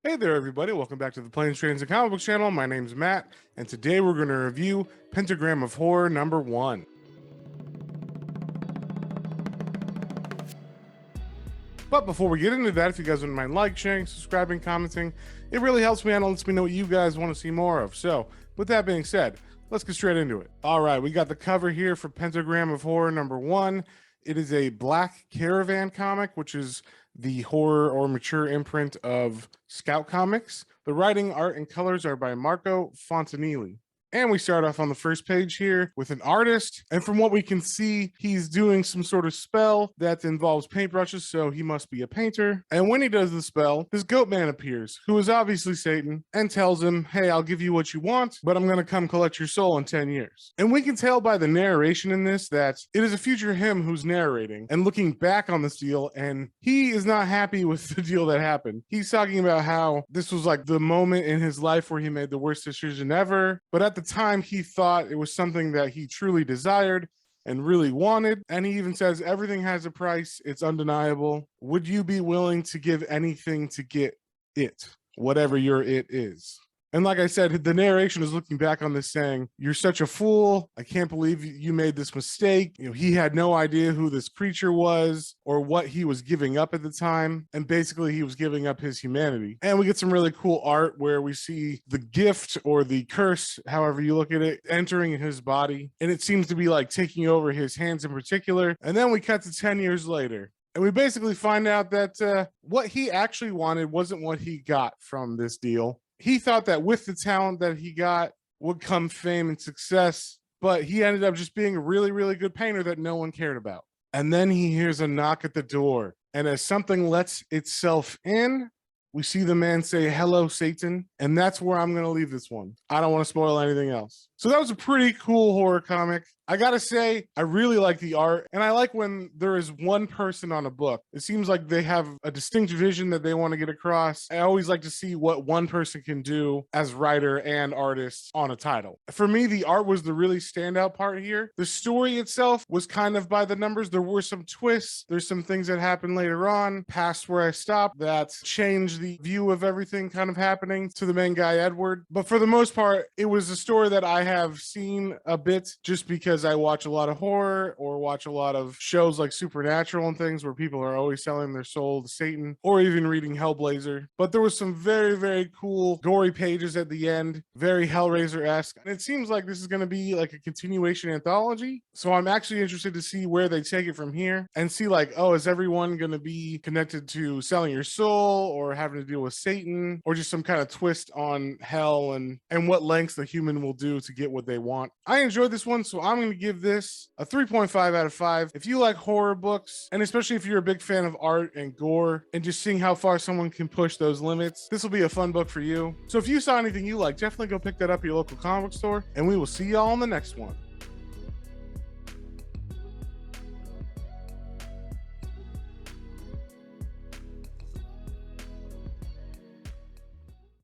Hey there, everybody. Welcome back to the Planes, Trains, and Comic Book channel. My name's Matt, and today we're going to review Pentagram of Horror #1. But before we get into that, if you guys wouldn't mind sharing, subscribing, commenting, it really helps me out and lets me know what you guys want to see more of. So, with that being said, let's get straight into it. All right, we got the cover here for Pentagram of Horror #1. It is a Black Caravan comic, which is the horror or mature imprint of Scout Comics. The writing, art, and colors are by Marco Fontanilli. And we start off on the first page here with an artist. And from what we can see, he's doing some sort of spell that involves paintbrushes, so he must be a painter. And when he does the spell, this goat man appears, who is obviously Satan, and tells him, hey, I'll give you what you want, but I'm going to come collect your soul in 10 years. And we can tell by the narration in this that it is a future him who's narrating and looking back on this deal, and he is not happy with the deal that happened. He's talking about how this was like the moment in his life where he made the worst decision ever, but at the time he thought it was something that he truly desired and really wanted. And he even says, everything has a price. It's undeniable. Would you be willing to give anything to get it, whatever your it is? And like I said, the narration is looking back on this saying, you're such a fool. I can't believe you made this mistake. You know, he had no idea who this creature was or what he was giving up at the time. And basically he was giving up his humanity. And we get some really cool art where we see the gift or the curse, however you look at it, entering his body. And it seems to be like taking over his hands in particular. And then we cut to 10 years later. And we basically find out that what he actually wanted wasn't what he got from this deal. He thought that with the talent that he got would come fame and success, but he ended up just being a really, really good painter that no one cared about. And then he hears a knock at the door, and as something lets itself in, we see the man say, hello, Satan. And that's where I'm going to leave this one. I don't want to spoil anything else. So that was a pretty cool horror comic. I got to say, I really like the art. And I like when there is one person on a book. It seems like they have a distinct vision that they want to get across. I always like to see what one person can do as writer and artist on a title. For me, the art was the really standout part here. The story itself was kind of by the numbers. There were some twists. There's some things that happened later on, past where I stopped, that changed the view of everything kind of happening to the main guy, Edward. But for the most part, it was a story that I have seen a bit just because I watch a lot of horror or watch a lot of shows like Supernatural and things where people are always selling their soul to Satan, or even reading Hellblazer. But there was some very, very cool gory pages at the end, very Hellraiser-esque. And it seems like this is going to be like a continuation anthology. So I'm actually interested to see where they take it from here and see like, oh, is everyone going to be connected to selling your soul or having to deal with Satan, or just some kind of twist on hell and what lengths the human will do to get what they want. I enjoyed this one, so I'm going to give this a 3.5 out of 5. If you like horror books, and especially if you're a big fan of art and gore and just seeing how far someone can push those limits, this will be a fun book for you. So if you saw anything you like, definitely go pick that up at your local comic book store, and we will see y'all in the next one.